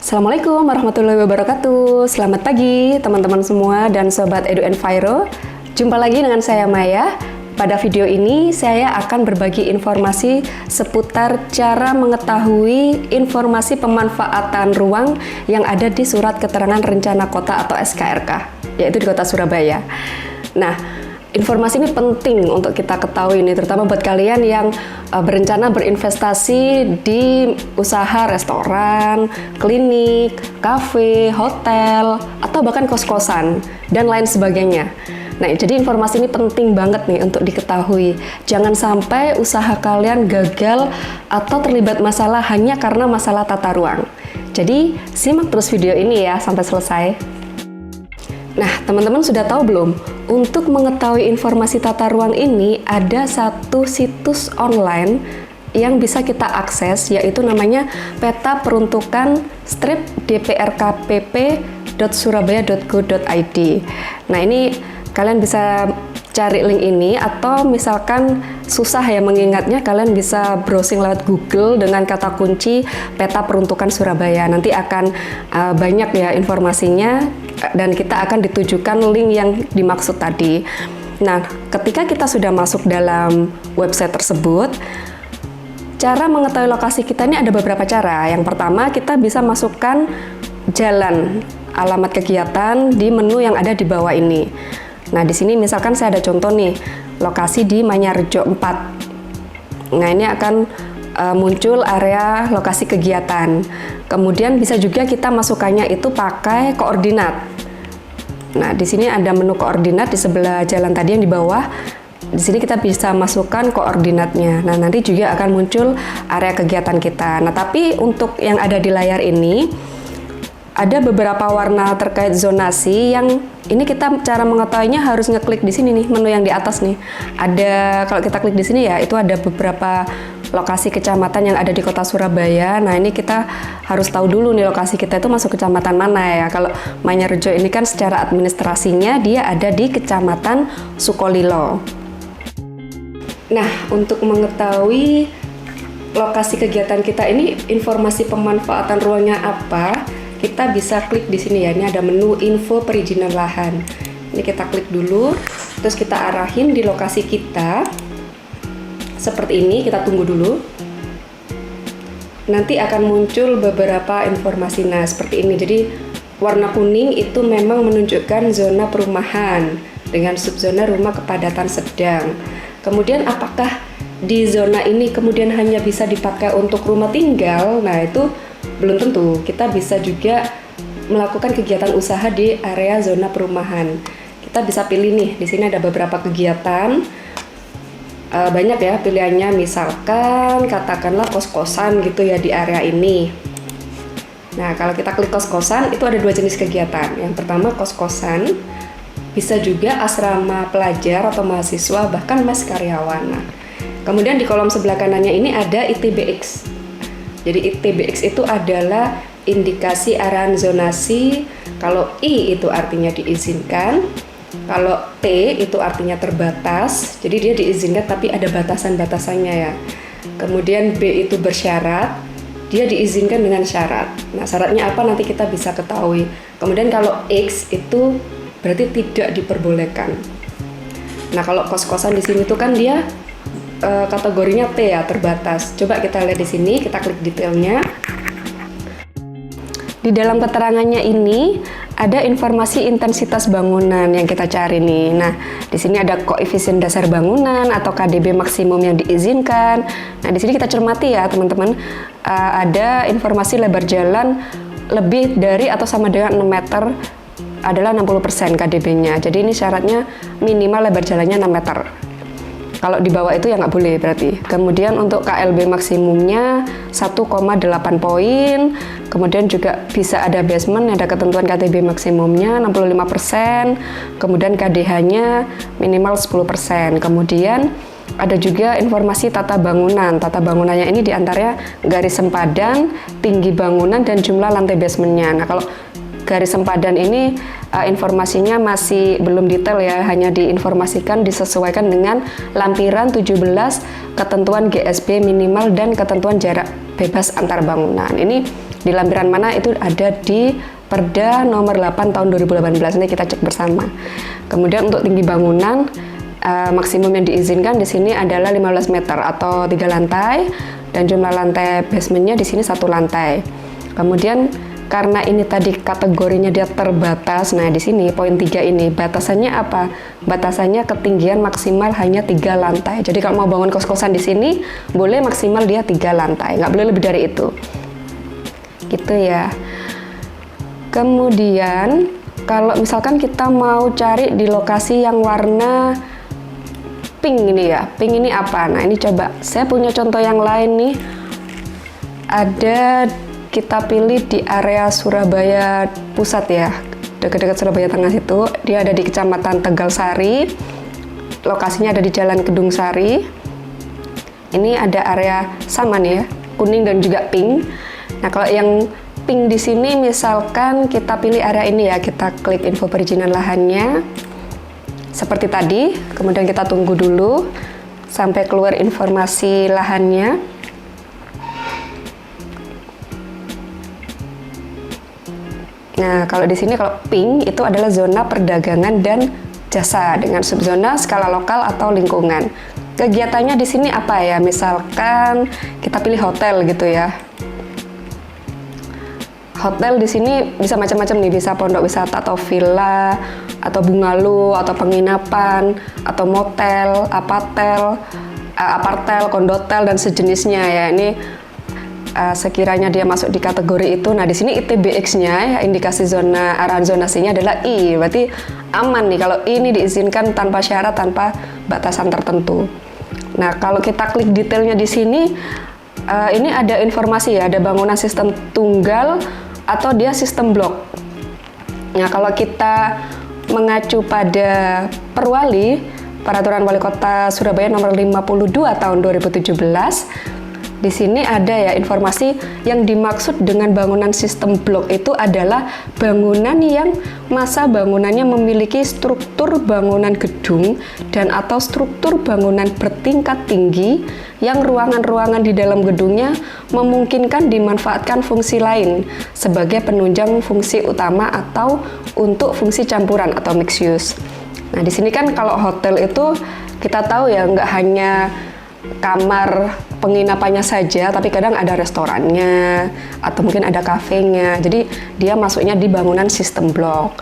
Assalamualaikum warahmatullahi wabarakatuh. Selamat pagi teman-teman semua dan sobat Edu Enviro. Jumpa lagi dengan saya Maya. Pada video ini saya akan berbagi informasi seputar cara mengetahui informasi pemanfaatan ruang yang ada di Surat Keterangan Rencana Kota atau SKRK, yaitu di Kota Surabaya. Nah, informasi ini penting untuk kita ketahui nih, terutama buat kalian yang berencana berinvestasi di usaha restoran, klinik, kafe, hotel, atau bahkan kos-kosan, dan lain sebagainya. Nah, jadi informasi ini penting banget nih untuk diketahui. Jangan sampai usaha kalian gagal atau terlibat masalah hanya karena masalah tata ruang. Jadi, simak terus video ini ya sampai selesai. Nah, teman-teman sudah tahu belum? Untuk mengetahui informasi tata ruang ini, ada satu situs online yang bisa kita akses, yaitu namanya peta peruntukan dprkpp.surabaya.go.id. Nah, ini kalian bisa cari link ini, atau misalkan susah ya mengingatnya, kalian bisa browsing lewat Google dengan kata kunci peta peruntukan Surabaya. Nanti akan banyak ya informasinya, dan kita akan ditujukan link yang dimaksud tadi. Nah, ketika kita sudah masuk dalam website tersebut, cara mengetahui lokasi kita ini ada beberapa cara. Yang pertama, kita bisa masukkan jalan, alamat kegiatan di menu yang ada di bawah ini. Nah, di sini misalkan saya ada contoh nih, lokasi di Manyarjo 4. Nah, ini akan muncul area lokasi kegiatan. Kemudian bisa juga kita masukkannya itu pakai koordinat. Nah, di sini ada menu koordinat di sebelah jalan tadi yang di bawah. Di sini kita bisa masukkan koordinatnya. Nah, nanti juga akan muncul area kegiatan kita. Nah, tapi untuk yang ada di layar ini, ada beberapa warna terkait zonasi yang ini kita cara mengetahuinya harus ngeklik di sini nih, menu yang di atas nih. Ada, kalau kita klik di sini ya, itu ada beberapa lokasi kecamatan yang ada di Kota Surabaya. Nah, ini kita harus tahu dulu nih lokasi kita itu masuk kecamatan mana ya. Kalau Manyarjo ini kan secara administrasinya dia ada di Kecamatan Sukolilo. Nah, untuk mengetahui lokasi kegiatan kita ini, informasi pemanfaatan ruangnya apa, kita bisa klik di sini ya. Ini ada menu info perizinan lahan. Ini kita klik dulu, terus kita arahin di lokasi kita. Seperti ini, kita tunggu dulu. Nanti akan muncul beberapa informasi. Nah, seperti ini. Jadi, warna kuning itu memang menunjukkan zona perumahan dengan subzona rumah kepadatan sedang. Kemudian, apakah di zona ini kemudian hanya bisa dipakai untuk rumah tinggal? Nah, itu belum tentu. Kita bisa juga melakukan kegiatan usaha di area zona perumahan. Kita bisa pilih nih, di sini ada beberapa kegiatan. Banyak ya pilihannya, misalkan katakanlah kos-kosan gitu ya di area ini. Nah, kalau kita klik kos-kosan, itu ada dua jenis kegiatan. Yang pertama kos-kosan, bisa juga asrama pelajar atau mahasiswa, bahkan mes karyawan. Nah, kemudian di kolom sebelah kanannya ini ada ITBX. Jadi ITBX itu adalah indikasi arahan zonasi. Kalau I itu artinya diizinkan, kalau T itu artinya terbatas, jadi dia diizinkan tapi ada batasan-batasannya ya. Kemudian B itu bersyarat, dia diizinkan dengan syarat. Nah, syaratnya apa nanti kita bisa ketahui. Kemudian kalau X itu berarti tidak diperbolehkan. Nah, kalau kos-kosan di sini tuh kan dia kategorinya T ya, terbatas. Coba kita lihat di sini, kita klik detailnya. Di dalam keterangannya ini ada informasi intensitas bangunan yang kita cari nih. Nah, di sini ada koefisien dasar bangunan atau KDB maksimum yang diizinkan. Nah, di sini kita cermati ya, teman-teman. Ada informasi lebar jalan lebih dari atau sama dengan 6 meter adalah 60% KDB-nya. Jadi ini syaratnya minimal lebar jalannya 6 meter. Kalau di bawah itu ya nggak boleh berarti. Kemudian untuk KLB maksimumnya 1,8 poin. Kemudian juga bisa ada basement, ada ketentuan KTB maksimumnya 65%. Kemudian KDH-nya minimal 10%. Kemudian ada juga informasi tata bangunan. Tata bangunannya ini diantaranya garis sempadan, tinggi bangunan, dan jumlah lantai basementnya. Nah, kalau garis sempadan ini informasinya masih belum detail ya, hanya diinformasikan disesuaikan dengan lampiran 17 ketentuan GSB minimal dan ketentuan jarak bebas antar bangunan. Ini Di lampiran mana itu ada di Perda nomor 8 tahun 2018. Nanti kita cek bersama. Kemudian untuk tinggi bangunan maksimum yang diizinkan di sini adalah 15 meter atau 3 lantai, dan jumlah lantai basementnya di sini 1 lantai. Kemudian karena ini tadi kategorinya dia terbatas, nah di sini poin 3 ini batasannya apa? Batasannya ketinggian maksimal hanya 3 lantai. Jadi kalau mau bangun kos-kosan di sini boleh maksimal dia 3 lantai, nggak boleh lebih dari itu. Gitu ya. Kemudian kalau misalkan kita mau cari di lokasi yang warna pink ini ya, pink ini apa? Nah ini coba, saya punya contoh yang lain nih. Ada, kita pilih di area Surabaya Pusat ya, dekat-dekat Surabaya Tengah situ. Dia ada di Kecamatan Tegalsari, lokasinya ada di Jalan Kedung Sari. Ini ada area sama nih ya, kuning dan juga pink. Nah kalau yang pink di sini misalkan kita pilih area ini ya, kita klik info perizinan lahannya seperti tadi, kemudian kita tunggu dulu sampai keluar informasi lahannya. Nah kalau di sini kalau pink itu adalah zona perdagangan dan jasa dengan subzona skala lokal atau lingkungan. Kegiatannya di sini apa ya? Misalkan kita pilih hotel gitu ya. Hotel di sini bisa macam-macam nih, bisa pondok wisata atau villa, atau bungalow, atau penginapan, atau motel, apartel, kondotel dan sejenisnya ya. Ini sekiranya dia masuk di kategori itu. Nah di sini ITBX-nya ya, indikasi zona arahan zonasinya adalah I, berarti aman nih kalau ini diizinkan tanpa syarat, tanpa batasan tertentu. Nah kalau kita klik detailnya di sini, ini ada informasi ya, ada bangunan sistem tunggal atau dia sistem blok. Nah kalau kita mengacu pada Perwali, Peraturan Wali Kota Surabaya nomor 52 tahun 2017, di sini ada ya informasi yang dimaksud dengan bangunan sistem blok itu adalah bangunan yang masa bangunannya memiliki struktur bangunan gedung dan atau struktur bangunan bertingkat tinggi yang ruangan-ruangan di dalam gedungnya memungkinkan dimanfaatkan fungsi lain sebagai penunjang fungsi utama atau untuk fungsi campuran atau mixed use. Nah di sini kan kalau hotel itu kita tahu ya nggak hanya kamar penginapannya saja, tapi kadang ada restorannya atau mungkin ada kafenya. Jadi dia masuknya di bangunan sistem blok.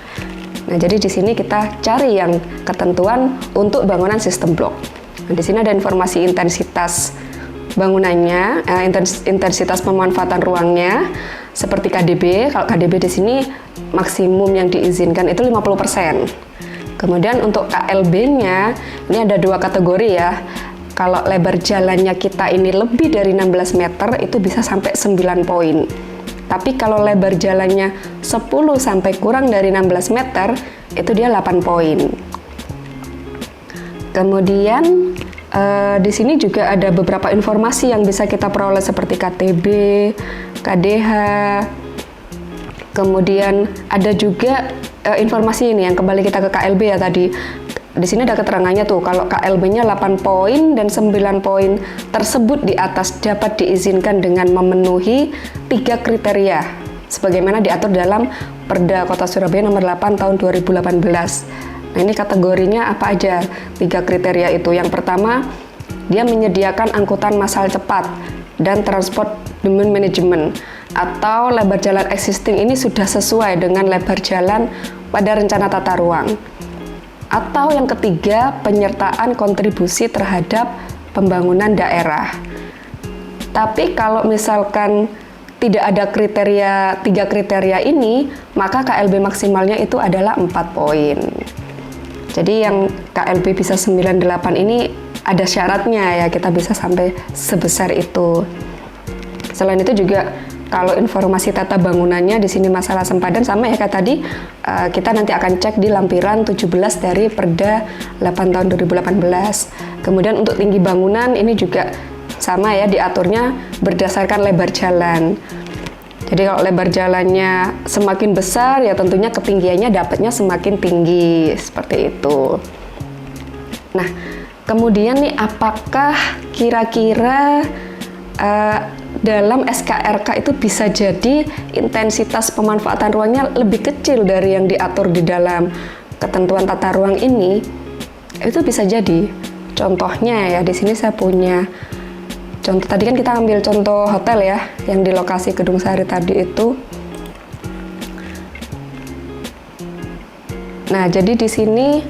Nah, jadi di sini kita cari yang ketentuan untuk bangunan sistem blok. Nah, di sini ada informasi intensitas bangunannya, intensitas pemanfaatan ruangnya seperti KDB. Kalau KDB di sini maksimum yang diizinkan itu 50%. Kemudian untuk KLB-nya ini ada 2 kategori ya. Kalau lebar jalannya kita ini lebih dari 16 meter itu bisa sampai 9 poin. Tapi kalau lebar jalannya 10 sampai kurang dari 16 meter itu dia 8 poin. Kemudian di sini juga ada beberapa informasi yang bisa kita peroleh seperti KTB, KDH. Kemudian ada juga informasi ini yang kembali kita ke KLB ya tadi. Di sini ada keterangannya tuh, kalau KLB-nya 8 poin dan 9 poin tersebut di atas dapat diizinkan dengan memenuhi 3 kriteria sebagaimana diatur dalam Perda Kota Surabaya nomor 8 tahun 2018. Nah, ini kategorinya apa aja? 3 kriteria itu. Yang pertama, dia menyediakan angkutan massal cepat dan transport demand management atau lebar jalan existing ini sudah sesuai dengan lebar jalan pada rencana tata ruang. Atau yang ketiga, penyertaan kontribusi terhadap pembangunan daerah. Tapi kalau misalkan tidak ada kriteria 3 kriteria ini, maka KLB maksimalnya itu adalah 4 poin. Jadi yang KLB bisa 98 ini ada syaratnya ya, kita bisa sampai sebesar itu. Selain itu juga kalau informasi tata bangunannya di sini masalah sempadan sama ya kayak tadi, kita nanti akan cek di lampiran 17 dari Perda 8 tahun 2018. Kemudian untuk tinggi bangunan ini juga sama ya, diaturnya berdasarkan lebar jalan. Jadi kalau lebar jalannya semakin besar ya tentunya ketinggiannya dapatnya semakin tinggi, seperti itu. Nah, kemudian nih apakah kira-kira dalam SKRK itu bisa jadi intensitas pemanfaatan ruangnya lebih kecil dari yang diatur di dalam ketentuan tata ruang ini. Itu bisa jadi. Contohnya ya, di sini saya punya contoh, tadi kan kita ambil contoh hotel ya, yang di lokasi Gedung Sari tadi itu. Nah, jadi di sini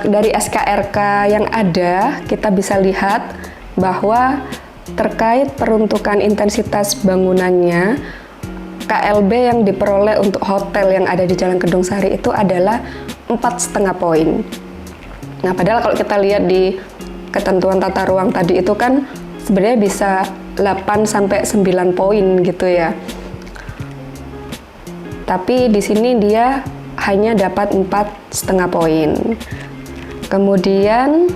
dari SKRK yang ada, kita bisa lihat bahwa terkait peruntukan intensitas bangunannya, KLB yang diperoleh untuk hotel yang ada di Jalan Gedung Sari itu adalah 4,5 poin. Nah, padahal kalau kita lihat di ketentuan tata ruang tadi itu kan sebenarnya bisa 8-9 poin gitu ya. Tapi di sini dia hanya dapat 4,5 poin. Kemudian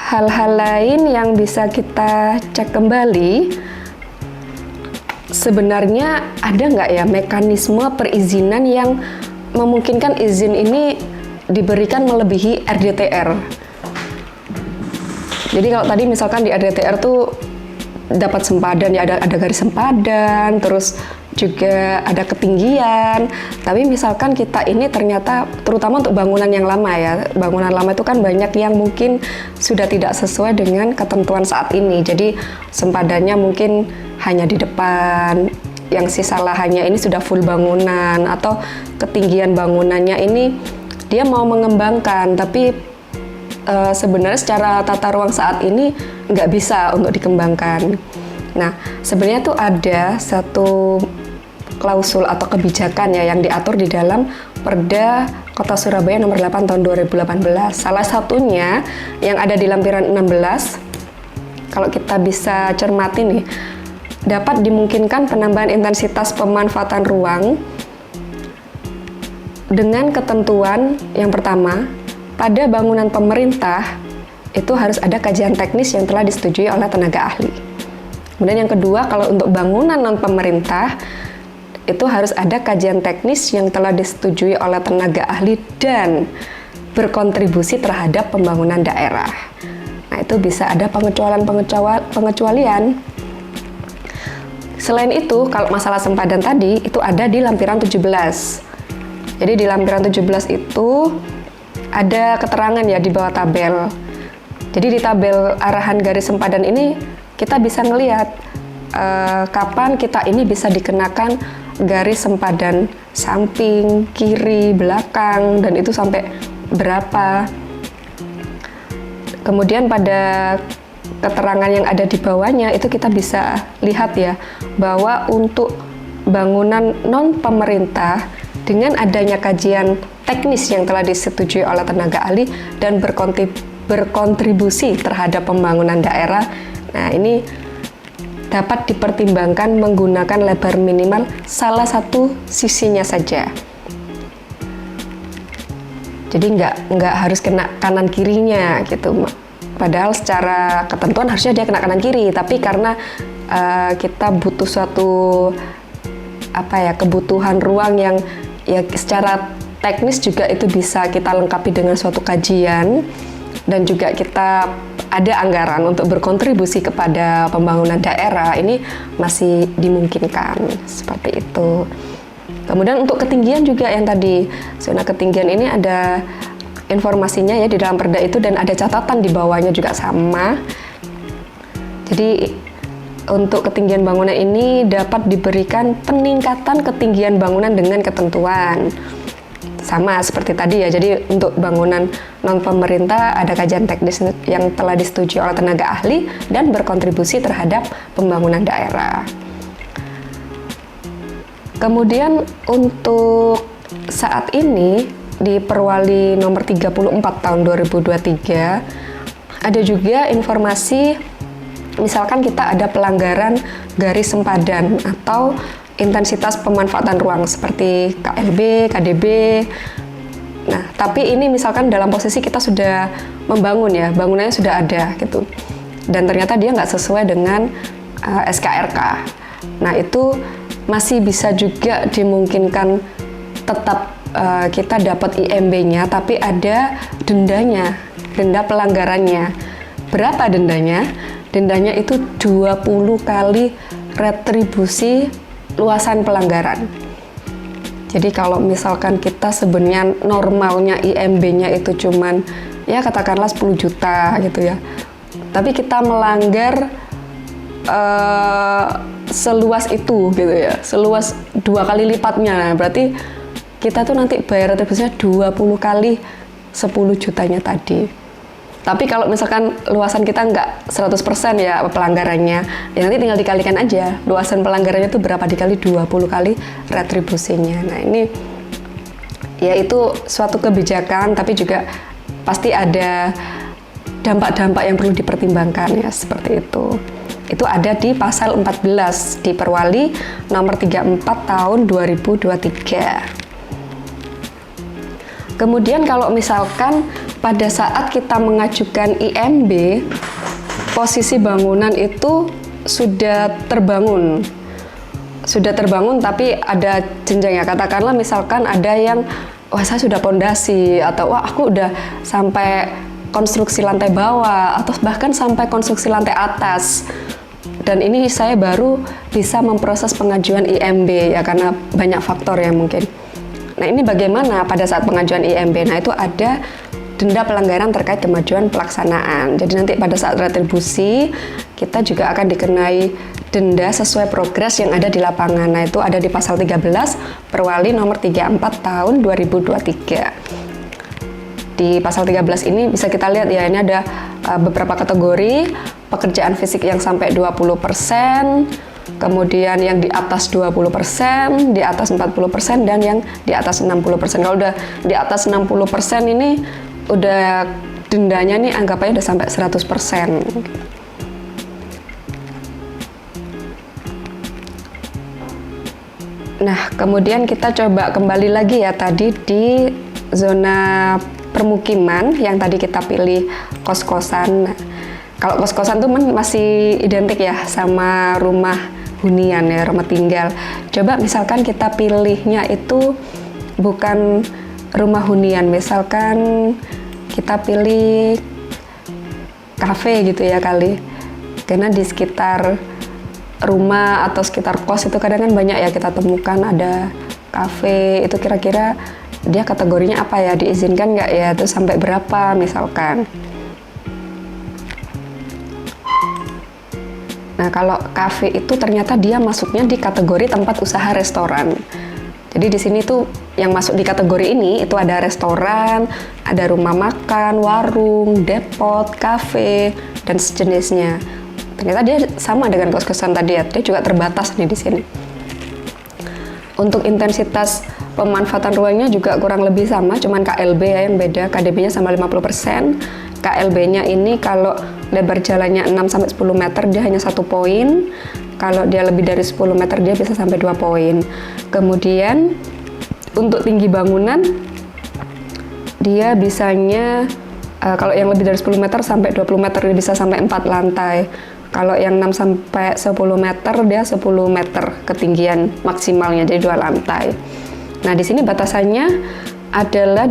hal-hal lain yang bisa kita cek kembali, sebenarnya ada nggak ya mekanisme perizinan yang memungkinkan izin ini diberikan melebihi RDTR. Jadi kalau tadi misalkan di RDTR tuh dapat sempadan ya, ada garis sempadan, terus juga ada ketinggian. Tapi misalkan kita ini ternyata terutama untuk bangunan yang lama ya, bangunan lama itu kan banyak yang mungkin sudah tidak sesuai dengan ketentuan saat ini. Jadi sempadannya mungkin hanya di depan, yang sisa lahannya ini sudah full bangunan, atau ketinggian bangunannya ini dia mau mengembangkan, tapi sebenarnya secara tata ruang saat ini nggak bisa untuk dikembangkan. Nah, sebenarnya tuh ada satu klausul atau kebijakan ya yang diatur di dalam Perda Kota Surabaya nomor 8 tahun 2018. Salah satunya yang ada di lampiran 16, kalau kita bisa cermati nih, dapat dimungkinkan penambahan intensitas pemanfaatan ruang dengan ketentuan yang pertama, pada bangunan pemerintah itu harus ada kajian teknis yang telah disetujui oleh tenaga ahli. Kemudian yang kedua, kalau untuk bangunan non-pemerintah itu harus ada kajian teknis yang telah disetujui oleh tenaga ahli dan berkontribusi terhadap pembangunan daerah. Nah, itu bisa ada pengecualian. Selain itu, kalau masalah sempadan tadi, itu ada di lampiran 17. Jadi di lampiran 17 itu ada keterangan ya di bawah tabel. Jadi di tabel arahan garis sempadan ini kita bisa ngelihat kapan kita ini bisa dikenakan garis sempadan samping, kiri, belakang, dan itu sampai berapa. Kemudian pada keterangan yang ada di bawahnya itu kita bisa lihat ya bahwa untuk bangunan non pemerintah dengan adanya kajian teknis yang telah disetujui oleh tenaga ahli dan berkontribusi terhadap pembangunan daerah, nah ini dapat dipertimbangkan menggunakan lebar minimal salah satu sisinya saja. Jadi nggak harus kena kanan kirinya gitu. Padahal secara ketentuan harusnya dia kena kanan kiri, tapi karena kita butuh suatu kebutuhan ruang yang ya secara teknis juga itu bisa kita lengkapi dengan suatu kajian, dan juga kita ada anggaran untuk berkontribusi kepada pembangunan daerah, ini masih dimungkinkan seperti itu. Kemudian untuk ketinggian juga yang tadi, zona ketinggian ini ada informasinya ya di dalam perda itu, dan ada catatan di bawahnya juga sama. Jadi untuk ketinggian bangunan ini dapat diberikan peningkatan ketinggian bangunan dengan ketentuan. Sama seperti tadi ya, jadi untuk bangunan non-pemerintah ada kajian teknis yang telah disetujui oleh tenaga ahli dan berkontribusi terhadap pembangunan daerah. Kemudian untuk saat ini di Perwali nomor 34 tahun 2023 ada juga informasi misalkan kita ada pelanggaran garis sempadan atau intensitas pemanfaatan ruang seperti KLB, KDB. Nah, tapi ini misalkan dalam posisi kita sudah membangun ya, bangunannya sudah ada gitu. Dan ternyata dia nggak sesuai dengan SKRK. Nah, itu masih bisa juga dimungkinkan tetap kita dapat IMB-nya, tapi ada dendanya, denda pelanggarannya. Berapa dendanya? dendanya itu 20 kali retribusi luasan pelanggaran. Jadi kalau misalkan kita sebenarnya normalnya IMB-nya itu cuman ya katakanlah 10 juta gitu ya. Tapi kita melanggar seluas itu gitu ya. Seluas 2 kali lipatnya. Nah, berarti kita tuh nanti bayar retribusinya 20 kali 10 jutanya tadi. Tapi kalau misalkan luasan kita nggak 100% ya pelanggarannya, ya nanti tinggal dikalikan aja luasan pelanggarannya itu berapa dikali 20 kali retribusinya. Nah ini ya itu suatu kebijakan, tapi juga pasti ada dampak-dampak yang perlu dipertimbangkan ya seperti itu. Itu ada di pasal 14 di Perwali nomor 34 tahun 2023. Kemudian kalau misalkan pada saat kita mengajukan IMB, posisi bangunan itu sudah terbangun tapi ada jenjangnya. Katakanlah misalkan ada yang wah saya sudah pondasi, atau wah aku udah sampai konstruksi lantai bawah, atau bahkan sampai konstruksi lantai atas. Dan ini saya baru bisa memproses pengajuan IMB ya karena banyak faktor yang mungkin. Nah ini bagaimana pada saat pengajuan IMB? Nah itu ada denda pelanggaran terkait kemajuan pelaksanaan. Jadi nanti pada saat retribusi kita juga akan dikenai denda sesuai progres yang ada di lapangan. Nah itu ada di pasal 13 Perwali nomor 34 tahun 2023. Di pasal 13 ini bisa kita lihat ya, ini ada beberapa kategori pekerjaan fisik yang sampai 20%, kemudian yang di atas 20%, di atas 40%, dan yang di atas 60%. Kalau udah di atas 60% ini udah dendanya nih anggapannya udah sampai 100%. Nah, kemudian kita coba kembali lagi ya tadi di zona permukiman yang tadi kita pilih kos-kosan. Nah, kalau kos-kosan tuh masih identik ya sama rumah hunian ya, rumah tinggal. Coba misalkan kita pilihnya itu bukan rumah hunian, misalkan kita pilih kafe gitu ya kali. Karena di sekitar rumah atau sekitar kos itu kadang kan banyak ya kita temukan ada kafe, itu kira-kira dia kategorinya apa ya, diizinkan nggak ya, terus sampai berapa misalkan. Nah, kalau kafe itu ternyata dia masuknya di kategori tempat usaha restoran. Jadi di sini tuh yang masuk di kategori ini itu ada restoran, ada rumah makan, warung, depot, kafe, dan sejenisnya. Ternyata dia sama dengan kos-kosan tadi ya, dia juga terbatas nih di sini. Untuk intensitas pemanfaatan ruangnya juga kurang lebih sama, cuman KLB ya yang beda, KDB-nya sama 50%. KLB-nya ini kalau lebar jalannya 6-10 meter dia hanya 1 poin, kalau dia lebih dari 10 meter dia bisa sampai 2 poin. Kemudian untuk tinggi bangunan dia bisanya kalau yang lebih dari 10 meter sampai 20 meter dia bisa sampai 4 lantai. Kalau yang 6-10 meter dia 10 meter ketinggian maksimalnya, jadi 2 lantai. Nah di sini batasannya adalah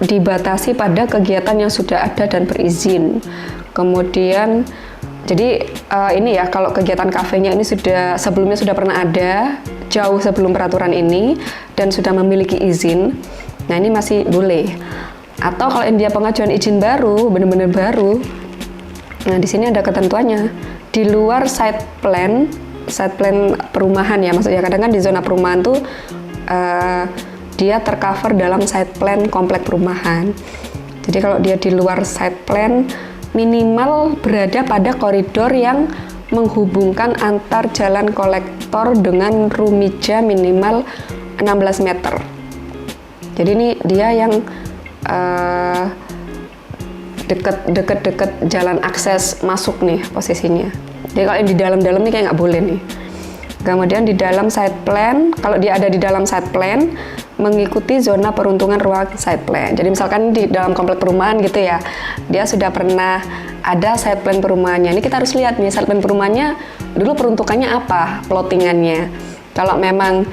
dibatasi pada kegiatan yang sudah ada dan berizin. Kemudian jadi ini ya, kalau kegiatan kafenya ini sebelumnya sudah pernah ada jauh sebelum peraturan ini dan sudah memiliki izin, nah ini masih boleh. Atau kalau dia pengajuan izin baru, benar-benar baru, nah di sini ada ketentuannya di luar site plan perumahan ya, maksudnya kadang kan di zona perumahan tuh dia tercover dalam site plan komplek perumahan. Jadi kalau dia di luar site plan minimal berada pada koridor yang menghubungkan antar jalan kolektor dengan rumija minimal 16 meter. Jadi ini dia yang deket jalan akses masuk nih posisinya. Jadi kalau di dalam-dalam nih kayak nggak boleh nih. Kemudian di dalam site plan, kalau dia ada di dalam site plan, mengikuti zona peruntungan ruang site plan. Jadi misalkan di dalam komplek perumahan gitu ya, dia sudah pernah ada site plan perumahannya. Ini kita harus lihat nih site plan perumahannya dulu peruntukannya apa, plottingannya. Kalau memang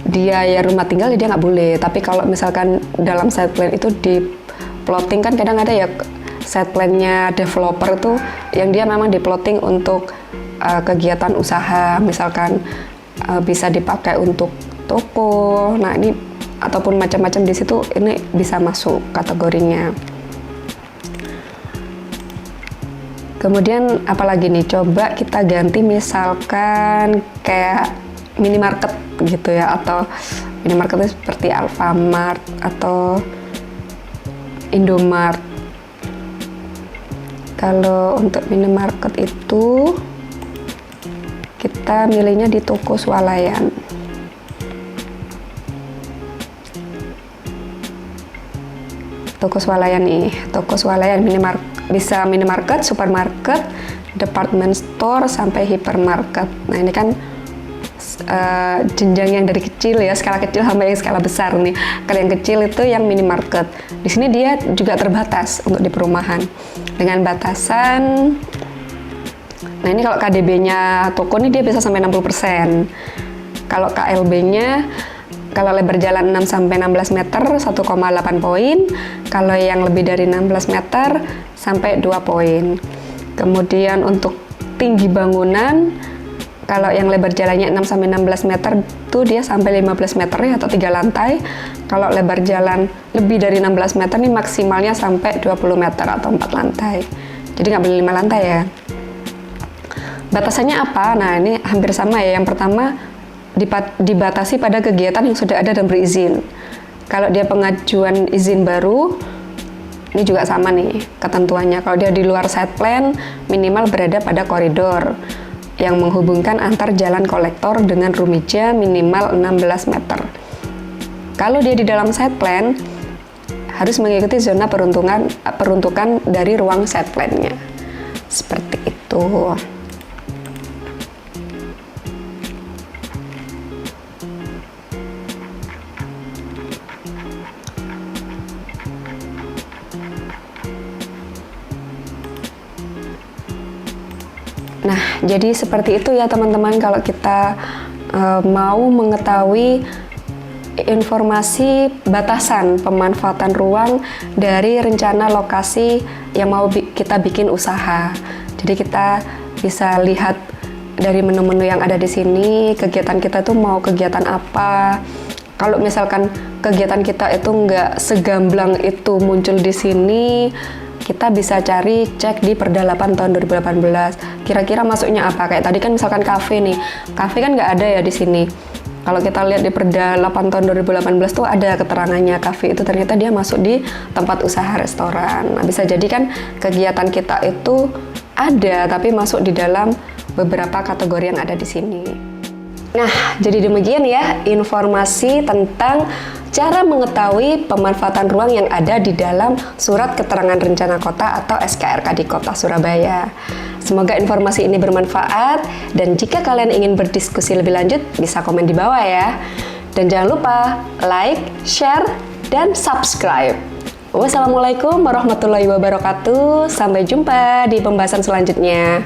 dia ya rumah tinggal dia nggak boleh. Tapi kalau misalkan dalam site plan itu di plotting kan kadang ada ya site plan-nya developer tuh yang dia memang diploting untuk kegiatan usaha, misalkan bisa dipakai untuk toko. Nah, ini ataupun macam-macam di situ, ini bisa masuk kategorinya. Kemudian apalagi nih, coba kita ganti misalkan kayak minimarket gitu ya, atau minimarket itu seperti Alfamart atau Indomart. Kalau untuk minimarket itu kita milihnya di toko swalayan. Toko swalayan nih, toko swalayan bisa minimarket, supermarket, department store sampai hypermarket. Nah, ini kan jenjang yang dari kecil ya, skala kecil sampai yang skala besar nih. Kalau yang kecil itu yang minimarket. Di sini dia juga terbatas untuk di perumahan dengan batasan. Nah, ini kalau KDB-nya toko nih dia bisa sampai 60%. Kalau KLB-nya, kalau lebar jalan 6 sampai 16 meter 1,8 poin. Kalau yang lebih dari 16 meter sampai 2 poin. Kemudian untuk tinggi bangunan, kalau yang lebar jalannya 6 sampai 16 meter itu dia sampai 15 meter ya, atau 3 lantai. Kalau lebar jalan lebih dari 16 meter nih maksimalnya sampai 20 meter atau 4 lantai. Jadi nggak boleh 5 lantai ya. Batasannya apa? Nah, ini hampir sama ya. Yang pertama, dibatasi pada kegiatan yang sudah ada dan berizin. Kalau dia pengajuan izin baru, ini juga sama nih ketentuannya. Kalau dia di luar site plan, minimal berada pada koridor yang menghubungkan antar jalan kolektor dengan rumija minimal 16 meter. Kalau dia di dalam site plan, harus mengikuti zona peruntukan dari ruang site plan-nya. Seperti itu. Nah, jadi seperti itu ya teman-teman, kalau kita mau mengetahui informasi batasan pemanfaatan ruang dari rencana lokasi yang mau kita bikin usaha. Jadi kita bisa lihat dari menu-menu yang ada di sini, kegiatan kita tuh mau kegiatan apa. Kalau misalkan kegiatan kita itu nggak segamblang itu muncul di sini, kita bisa cek di Perda 8 tahun 2018. Kira-kira masuknya apa? Kayak tadi kan misalkan kafe nih. Kafe kan nggak ada ya di sini. Kalau kita lihat di Perda 8 tahun 2018 tuh ada keterangannya kafe itu ternyata dia masuk di tempat usaha restoran. Nah, bisa jadi kan kegiatan kita itu ada tapi masuk di dalam beberapa kategori yang ada di sini. Nah, jadi demikian ya informasi tentang cara mengetahui pemanfaatan ruang yang ada di dalam Surat Keterangan Rencana Kota atau SKRK di Kota Surabaya. Semoga informasi ini bermanfaat, dan jika kalian ingin berdiskusi lebih lanjut, bisa komen di bawah ya. Dan jangan lupa like, share, dan subscribe. Wassalamualaikum warahmatullahi wabarakatuh. Sampai jumpa di pembahasan selanjutnya.